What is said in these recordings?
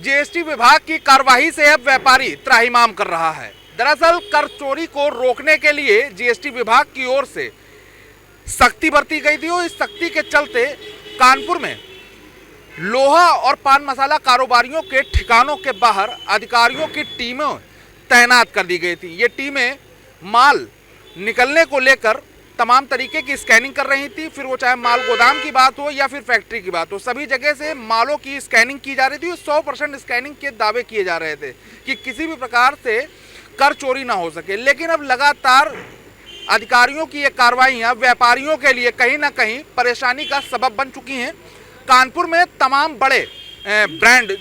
GST विभाग की कार्रवाई से अब व्यापारी त्राहिमाम कर रहा है। दरअसल कर चोरी को रोकने के लिए जीएसटी विभाग की ओर से सख्ती बरती गई थी और इस सख्ती के चलते कानपुर में लोहा और पान मसाला कारोबारियों के ठिकानों के बाहर अधिकारियों की टीमें तैनात कर दी गई थी। ये टीमें माल निकलने को लेकर तमाम तरीके की स्कैनिंग कर रही थी, फिर वो चाहे माल गोदाम की बात हो या फिर फैक्ट्री की बात हो, सभी जगह से मालों की स्कैनिंग की जा रही थी। 100% स्कैनिंग के दावे किए जा रहे थे कि किसी भी प्रकार से कर चोरी ना हो सके। लेकिन अब लगातार अधिकारियों की ये कार्रवाइयाँ व्यापारियों के लिए कहीं ना कहीं परेशानी का सबब बन चुकी हैं। कानपुर में तमाम बड़े ब्रांड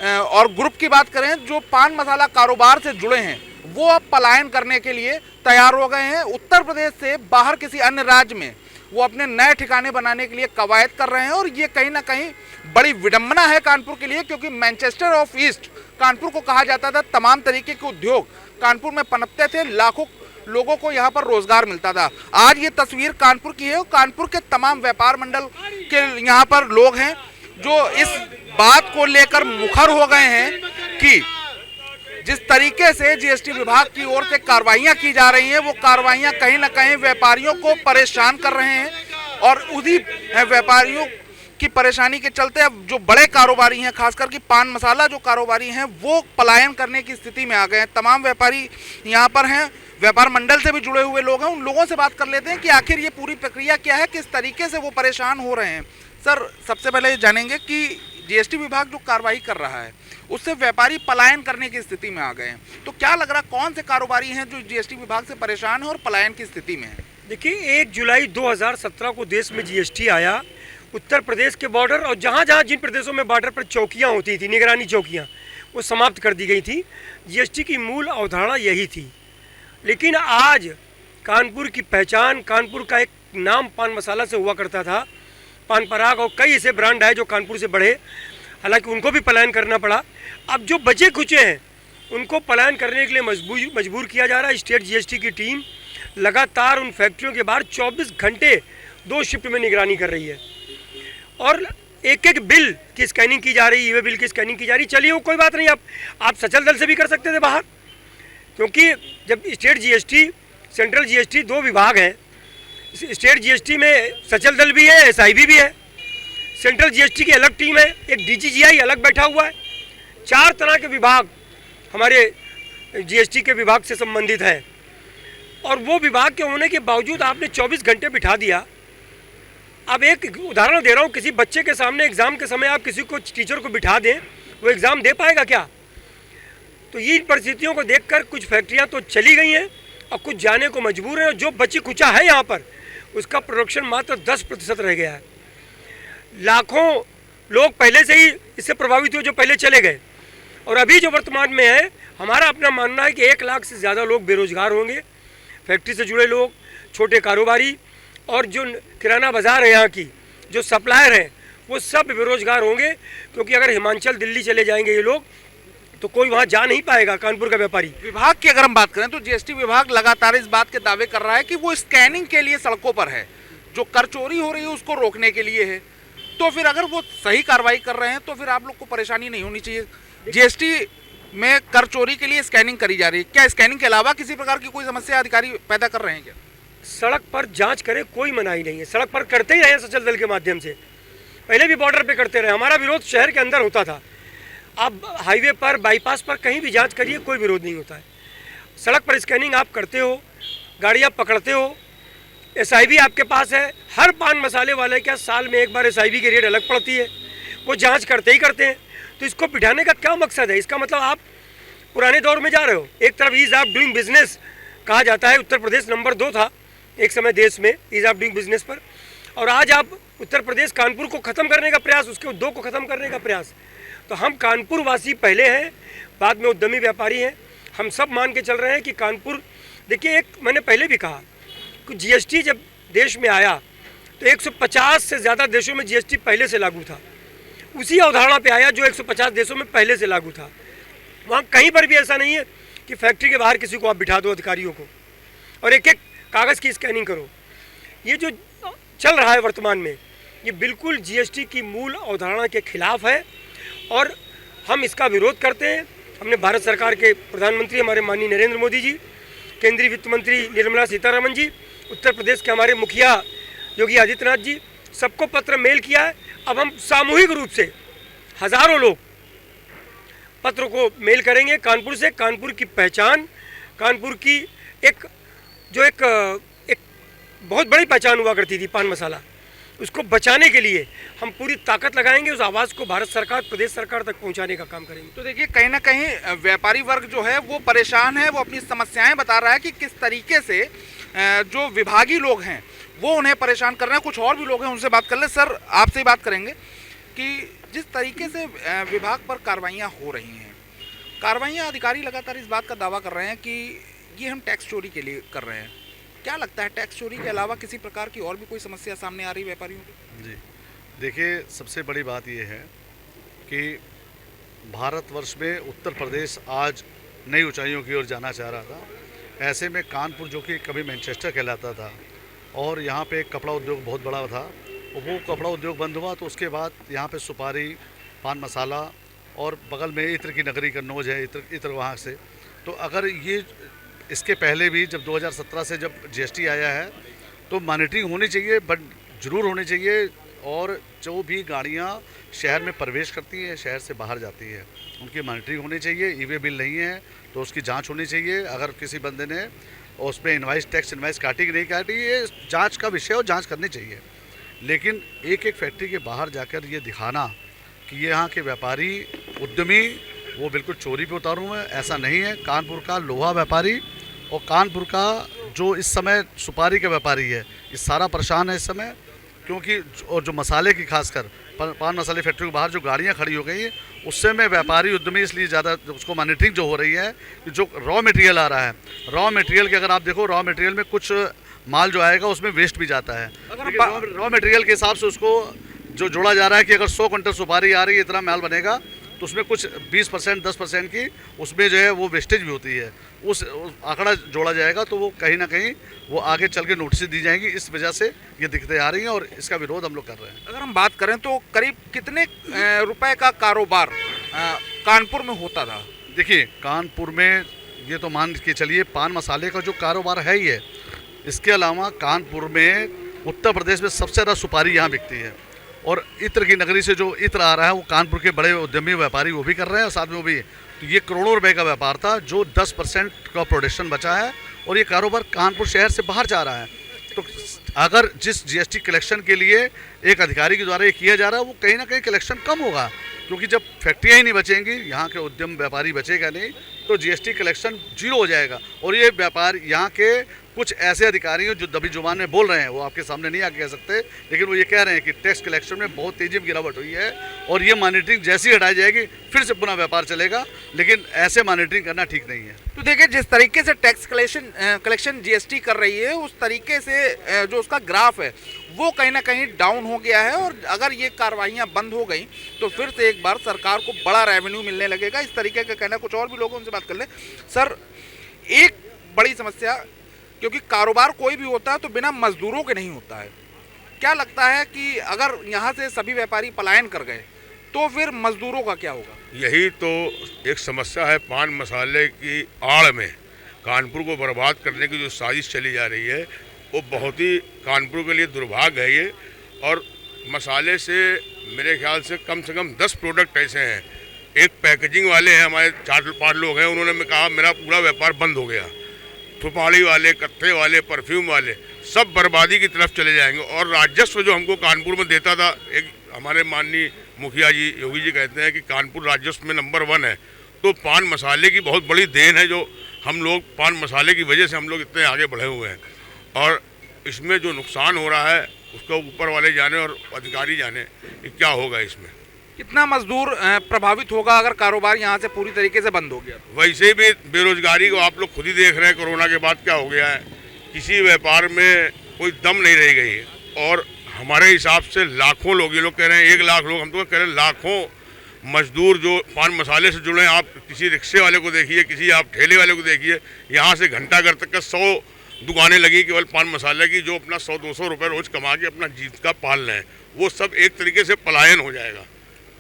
और ग्रुप की बात करें जो पान मसाला कारोबार से जुड़े हैं, वो अब पलायन करने के लिए तैयार हो गए हैं। उत्तर प्रदेश से बाहर किसी अन्य राज्य में वो अपने नए ठिकाने बनाने के लिए कवायद कर रहे हैं और ये कहीं ना कहीं बड़ी विडंबना है कानपुर के लिए, क्योंकि मैनचेस्टर ऑफ ईस्ट कानपुर को कहा जाता था। तमाम तरीके के उद्योग कानपुर में पनपते थे, लाखों लोगों को यहाँ पर रोजगार मिलता था। आज ये तस्वीर कानपुर की है। कानपुर के तमाम व्यापार मंडल के यहाँ पर लोग हैं जो इस बात को लेकर मुखर हो गए हैं कि जिस तरीके से जीएसटी विभाग की ओर से कार्रवाइयां की जा रही हैं, वो कार्रवाइयां कहीं ना कहीं व्यापारियों को परेशान कर रहे हैं और उसी व्यापारियों की परेशानी के चलते अब जो बड़े कारोबारी हैं, खासकर कि पान मसाला जो कारोबारी हैं, वो पलायन करने की स्थिति में आ गए हैं। तमाम व्यापारी यहाँ पर हैं, व्यापार मंडल से भी जुड़े हुए लोग हैं। उन लोगों से बात कर लेते हैं कि आखिर ये पूरी प्रक्रिया क्या है, किस तरीके से वो परेशान हो रहे हैं। सर, सबसे पहले जानेंगे कि जीएसटी विभाग जो कार्रवाई कर रहा है उससे व्यापारी पलायन करने की स्थिति में आ गए हैं, तो क्या लग रहा, कौन से कारोबारी हैं जो जीएसटी विभाग से परेशान है और पलायन की स्थिति में है? देखिए, 1 जुलाई 2017 को देश में जीएसटी आया। उत्तर प्रदेश के बॉर्डर और जहाँ जहाँ जिन प्रदेशों में बॉर्डर पर चौकियाँ होती थी, निगरानी चौकियाँ, वो समाप्त कर दी गई थी। जीएसटी की मूल अवधारणा यही थी। लेकिन आज कानपुर की पहचान, कानपुर का एक नाम पान मसाला से हुआ करता था। पान पराग और कई ऐसे ब्रांड आए जो कानपुर से बढ़े, हालांकि उनको भी पलायन करना पड़ा। अब जो बचे खुचे हैं उनको पलायन करने के लिए मजबूर किया जा रहा है। स्टेट जीएसटी की टीम लगातार उन फैक्ट्रियों के बाहर 24 घंटे 2 शिफ्ट में निगरानी कर रही है और एक एक बिल की स्कैनिंग की जा रही है, बिल की स्कैनिंग की जा रही है। चलिए, वो कोई बात नहीं, आप सचल दल से भी कर सकते थे बाहर, क्योंकि जब स्टेट जीएसटी, सेंट्रल जीएसटी 2 विभाग हैं। स्टेट जीएसटी में सचल दल भी है, एसआईबी भी है। सेंट्रल जीएसटी की अलग टीम है, एक डीजीजीआई अलग बैठा हुआ है। 4 तरह के विभाग हमारे जीएसटी के विभाग से संबंधित है और वो विभाग के होने के बावजूद आपने 24 घंटे बिठा दिया। अब एक उदाहरण दे रहा हूँ, किसी बच्चे के सामने एग्ज़ाम के समय आप किसी को, टीचर को बिठा दें, वो एग्ज़ाम दे पाएगा क्या? तो इन परिस्थितियों को देखकर कुछ फैक्ट्रियाँ तो चली गई हैं और कुछ जाने को मजबूर हैं और जो बची खुचा है यहाँ पर उसका प्रोडक्शन मात्र 10% रह गया है। लाखों लोग पहले से ही इससे प्रभावित हुए जो पहले चले गए और अभी जो वर्तमान में है, हमारा अपना मानना है कि 1 लाख से ज़्यादा लोग बेरोजगार होंगे। फैक्ट्री से जुड़े लोग, छोटे कारोबारी और जो किराना बाज़ार है यहाँ की, जो सप्लायर हैं, वो सब बेरोजगार होंगे, क्योंकि अगर हिमाचल दिल्ली चले जाएंगे ये लोग तो कोई वहाँ जा नहीं पाएगा कानपुर का व्यापारी। विभाग की अगर हम बात करें तो जीएसटी विभाग लगातार इस बात के दावे कर रहा है कि वो स्कैनिंग के लिए सड़कों पर है, जो कर चोरी हो रही है उसको रोकने के लिए है। तो फिर अगर वो सही कार्रवाई कर रहे हैं तो फिर आप लोग को परेशानी नहीं होनी चाहिए। जीएसटी में कर चोरी के लिए स्कैनिंग करी जा रही है, क्या स्कैनिंग के अलावा किसी प्रकार की कोई समस्या अधिकारी पैदा कर रहे हैं क्या? सड़क पर जांच करें, कोई मनाही नहीं है। सड़क पर करते ही रहे सचल दल के माध्यम से, पहले भी बॉर्डर पे करते रहे। हमारा विरोध शहर के अंदर होता था, अब हाईवे पर, बाईपास पर कहीं भी जांच करिए, कोई विरोध नहीं होता है। सड़क पर स्कैनिंग आप करते हो, गाड़ियाँ पकड़ते हो, एसआईबी आपके पास है। हर पान मसाले वाले क्या साल में एक बार एसआईबी की रेट अलग पड़ती है, वो जांच करते ही करते हैं। तो इसको बिठाने का क्या मकसद है? इसका मतलब आप पुराने दौर में जा रहे हो। एक तरफ ईज़ ऑफ डूइंग बिजनेस कहा जाता है, उत्तर प्रदेश नंबर 2 था एक समय देश में ईज़ ऑफ डूइंग बिजनेस पर, और आज आप उत्तर प्रदेश कानपुर को ख़त्म करने का प्रयास, उसके उद्योग को ख़त्म करने का प्रयास। तो हम कानपुर वासी पहले हैं, बाद में उद्यमी व्यापारी हैं। हम सब मान के चल रहे हैं कि कानपुर, देखिए, एक मैंने पहले भी कहा कि जीएसटी जब देश में आया तो 150 से ज़्यादा देशों में जीएसटी पहले से लागू था। उसी अवधारणा पे आया जो 150 देशों में पहले से लागू था। वहाँ कहीं पर भी ऐसा नहीं है कि फैक्ट्री के बाहर किसी को आप बिठा दो, अधिकारियों को, और एक एक कागज़ की स्कैनिंग करो। ये जो चल रहा है वर्तमान में, ये बिल्कुल जीएसटी की मूल अवधारणा के खिलाफ है और हम इसका विरोध करते हैं। हमने भारत सरकार के प्रधानमंत्री हमारे माननीय नरेंद्र मोदी जी, केंद्रीय वित्त मंत्री निर्मला सीतारमण जी, उत्तर प्रदेश के हमारे मुखिया योगी आदित्यनाथ जी, सबको पत्र मेल किया है। अब हम सामूहिक रूप से हजारों लोग पत्र को मेल करेंगे कानपुर से। कानपुर की पहचान, कानपुर की एक बहुत बड़ी पहचान हुआ करती थी पान मसाला, उसको बचाने के लिए हम पूरी ताकत लगाएंगे। उस आवाज़ को भारत सरकार, प्रदेश सरकार तक पहुंचाने का काम करेंगे। तो देखिए, कहीं ना कहीं व्यापारी वर्ग जो है वो परेशान है, वो अपनी समस्याएं बता रहा है कि किस तरीके से जो विभागीय लोग हैं वो उन्हें परेशान कर रहे हैं। कुछ और भी लोग हैं, उनसे बात कर ले। सर, आपसे ही बात करेंगे कि जिस तरीके से विभाग पर कार्रवाइयाँ हो रही हैं, कार्रवाइयाँ, अधिकारी लगातार इस बात का दावा कर रहे हैं कि ये हम टैक्स चोरी के लिए कर रहे हैं। क्या लगता है, टैक्स चोरी के अलावा किसी प्रकार की और भी कोई समस्या सामने आ रही है व्यापारियों की? जी देखिए, सबसे बड़ी बात ये है कि भारतवर्ष में उत्तर प्रदेश आज नई ऊंचाइयों की ओर जाना चाह रहा था। ऐसे में कानपुर, जो कि कभी मैनचेस्टर कहलाता था और यहाँ पे कपड़ा उद्योग बहुत बड़ा था, वो कपड़ा उद्योग बंद हुआ तो उसके बाद यहाँ पे सुपारी, पान मसाला और बगल में इत्र की नगरी कन्नौज है, इत्र वहाँ से। तो अगर ये इसके पहले भी जब 2017 से जब जीएसटी आया है तो मॉनिटरिंग होनी चाहिए, बट ज़रूर होनी चाहिए। और जो भी गाड़ियाँ शहर में प्रवेश करती हैं, शहर से बाहर जाती है, उनकी मॉनिटरिंग होनी चाहिए। ई-वे बिल नहीं है तो उसकी जांच होनी चाहिए। अगर किसी बंदे ने उसमें टैक्स इनवाइस काटी कि नहीं काटी, ये जांच का विषय और जांच करनी चाहिए। लेकिन एक एक फैक्ट्री के बाहर जाकर ये दिखाना कि ये यहाँ के व्यापारी, उद्यमी वो बिल्कुल चोरी पे उतारू हैं, ऐसा नहीं है। कानपुर का लोहा व्यापारी और कानपुर का जो इस समय सुपारी का व्यापारी है, ये सारा परेशान है इस समय। क्योंकि और जो मसाले की, खासकर पान मसाले फैक्ट्री के बाहर जो गाड़ियाँ खड़ी हो गई हैं, उससे में व्यापारी उद्यमी इसलिए ज़्यादा उसको मॉनिटरिंग जो हो रही है कि जो रॉ मटेरियल आ रहा है, रॉ मटेरियल के अगर आप देखो, रॉ मटेरियल में कुछ माल जो आएगा उसमें वेस्ट भी जाता है। रॉ मटेरियल के हिसाब से उसको जो जोड़ा जा रहा है कि अगर 100 क्विंटल सुपारी आ रही है, इतना माल बनेगा, तो उसमें कुछ 20%, 10% की उसमें जो है वो वेस्टेज भी होती है। उस आंकड़ा जोड़ा जाएगा तो वो कहीं ना कहीं वो आगे चल के नोटिस दी जाएंगी। इस वजह से ये दिक्कतें आ रही हैं और इसका विरोध हम लोग कर रहे हैं। अगर हम बात करें तो करीब कितने रुपए का कारोबार कानपुर में होता था? देखिए, कानपुर में ये तो मान के चलिए पान मसाले का जो कारोबार है ही है। इसके अलावा कानपुर में उत्तर प्रदेश में सबसे ज़्यादा सुपारी यहाँ बिकती है और इत्र की नगरी से जो इत्र आ रहा है वो कानपुर के बड़े उद्यमी व्यापारी वो भी कर रहे हैं, साथ में वो भी। तो ये करोड़ों रुपए का व्यापार था जो 10% का प्रोडक्शन बचा है और ये कारोबार कानपुर शहर से बाहर जा रहा है। तो अगर जिस जीएसटी कलेक्शन के लिए एक अधिकारी के द्वारा ये किया जा रहा है, वो कहीं ना कहीं कलेक्शन कम होगा। क्योंकि जब फैक्ट्रियाँ ही नहीं बचेंगी, यहाँ के उद्यम व्यापारी बचेगा नहीं, तो जीएसटी कलेक्शन जीरो हो जाएगा। और ये व्यापार यहाँ के कुछ ऐसे अधिकारी हैं जो दबी जुबान में बोल रहे हैं, वो आपके सामने नहीं आके कह सकते, लेकिन वो ये कह रहे हैं कि टैक्स कलेक्शन में बहुत तेजी में गिरावट हुई है और ये मॉनिटरिंग जैसी हटाई जाएगी फिर से पुनः व्यापार चलेगा। लेकिन ऐसे मॉनिटरिंग करना ठीक नहीं है। तो देखिए, जिस तरीके से टैक्स कलेक्शन जीएसटी कर रही है, उस तरीके से जो उसका ग्राफ है वो कहीं ना कहीं डाउन हो गया है। और अगर ये कार्रवाइयाँ बंद हो गई तो फिर से एक बार सरकार को बड़ा रेवेन्यू मिलने लगेगा, इस तरीके का कहना। कुछ और भी लोगों से बात कर ले। सर, एक बड़ी समस्या, क्योंकि कारोबार कोई भी होता है तो बिना मजदूरों के नहीं होता है। क्या लगता है कि अगर यहाँ से सभी व्यापारी पलायन कर गए तो फिर मजदूरों का क्या होगा? यही तो एक समस्या है। पान मसाले की आड़ में कानपुर को बर्बाद करने की जो साजिश चली जा रही है, वो बहुत ही कानपुर के लिए दुर्भाग्य है ये। और मसाले से मेरे ख्याल से कम 10 प्रोडक्ट ऐसे हैं। एक पैकेजिंग वाले हैं, हमारे 4-5 लोग हैं, उन्होंने कहा मेरा पूरा व्यापार बंद हो गया। सुपारी वाले, कत्थे वाले, परफ्यूम वाले सब बर्बादी की तरफ चले जाएंगे। और राजस्व जो हमको कानपुर में देता था, एक हमारे माननीय मुखिया जी, योगी जी कहते हैं कि कानपुर राजस्व में नंबर 1 है। तो पान मसाले की बहुत बड़ी देन है, जो हम लोग पान मसाले की वजह से हम लोग इतने आगे बढ़े हुए हैं। और इसमें जो नुकसान हो रहा है उसको ऊपर वाले जाने और अधिकारी जाने कि क्या होगा इसमें। कितना मजदूर प्रभावित होगा अगर कारोबार यहाँ से पूरी तरीके से बंद हो गया? वैसे भी बेरोजगारी को आप लोग खुद ही देख रहे हैं, कोरोना के बाद क्या हो गया है। किसी व्यापार में कोई दम नहीं रह गई है। और हमारे हिसाब से लाखों लोग, ये लोग कह रहे हैं 1 लाख लोग, हम तो कह रहे हैं लाखों मजदूर जो पान मसाले से जुड़े हैं। आप किसी रिक्शे वाले को देखिए, किसी आप ठेले वाले को देखिए, यहाँ से घंटाघर तक का 100 दुकानें लगी केवल पान मसाले की, जो अपना 100-200 रुपये रोज कमा के अपना जीविका पाल रहे हैं। वो सब एक तरीके से पलायन हो जाएगा।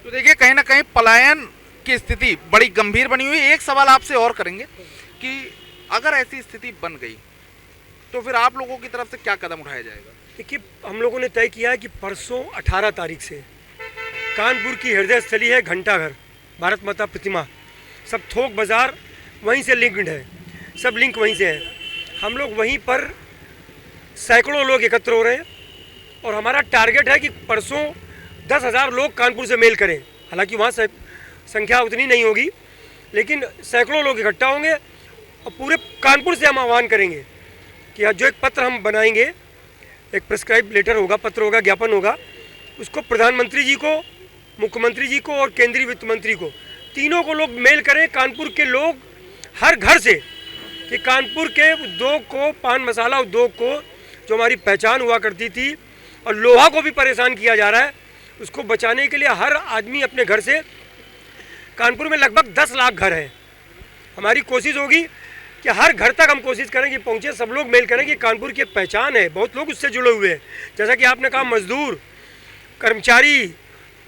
तो देखिए, कहीं ना कहीं पलायन की स्थिति बड़ी गंभीर बनी हुई है। एक सवाल आपसे और करेंगे कि अगर ऐसी स्थिति बन गई तो फिर आप लोगों की तरफ से क्या कदम उठाया जाएगा? देखिए, हम लोगों ने तय किया है कि परसों 18 तारीख से कानपुर की हृदय स्थली है घंटाघर, भारत माता प्रतिमा, सब थोक बाज़ार वहीं से लिंक्ड है, सब लिंक वहीं से है। हम लोग वहीं पर सैकड़ों लोग एकत्र हो रहे हैं और हमारा टारगेट है कि परसों 10,000 लोग कानपुर से मेल करें। हालांकि वहाँ संख्या उतनी नहीं होगी, लेकिन सैकड़ों लोग इकट्ठा होंगे और पूरे कानपुर से हम आह्वान करेंगे कि जो एक पत्र हम बनाएंगे, एक प्रिस्क्राइब लेटर होगा, पत्र होगा, ज्ञापन होगा, उसको प्रधानमंत्री जी को, मुख्यमंत्री जी को और केंद्रीय वित्त मंत्री को, तीनों को लोग मेल करें, कानपुर के लोग हर घर से, कि कानपुर के उद्योग को, पान मसाला उद्योग को, जो हमारी पहचान हुआ करती थी, और लोहा को भी परेशान किया जा रहा है, उसको बचाने के लिए हर आदमी अपने घर से, कानपुर में लगभग 10 लाख घर हैं, हमारी कोशिश होगी कि हर घर तक हम कोशिश करें कि पहुँचे, सब लोग मेल करें कि कानपुर की पहचान है, बहुत लोग उससे जुड़े हुए हैं। जैसा कि आपने कहा, मजदूर, कर्मचारी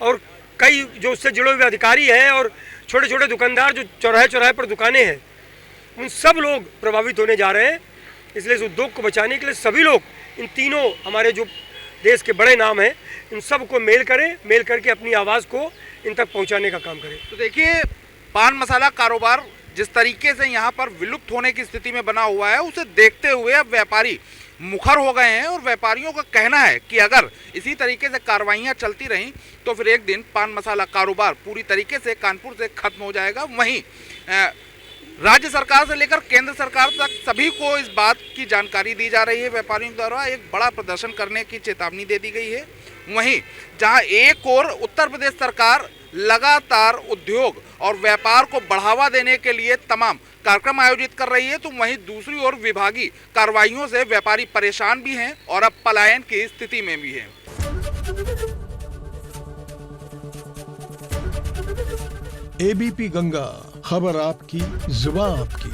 और कई जो उससे जुड़े हुए अधिकारी हैं और छोटे छोटे दुकानदार जो चौराहे चौराहे पर दुकानें हैं, उन सब लोग प्रभावित होने जा रहे हैं। इसलिए इस उद्योग को बचाने के लिए सभी लोग, इन तीनों हमारे जो देश के बड़े नाम हैं, इन सब को मेल करें, मेल करके अपनी आवाज़ को इन तक पहुंचाने का काम करें। तो देखिए, पान मसाला कारोबार जिस तरीके से यहाँ पर विलुप्त होने की स्थिति में बना हुआ है, उसे देखते हुए अब व्यापारी मुखर हो गए हैं और व्यापारियों का कहना है कि अगर इसी तरीके से कार्रवाइयाँ चलती रहीं तो फिर एक दिन पान मसाला कारोबार पूरी तरीके से कानपुर से खत्म हो जाएगा। वहीं राज्य सरकार से लेकर केंद्र सरकार तक सभी को इस बात की जानकारी दी जा रही है। व्यापारियों द्वारा एक बड़ा प्रदर्शन करने की चेतावनी दे दी गई है। वहीं जहां एक ओर उत्तर प्रदेश सरकार लगातार उद्योग और व्यापार को बढ़ावा देने के लिए तमाम कार्यक्रम आयोजित कर रही है, तो वहीं दूसरी ओर विभागीय कार्रवाइयों से व्यापारी परेशान भी हैं और अब पलायन की स्थिति में भी हैं। एबीपी गंगा, खबर आपकी, जुबान आपकी।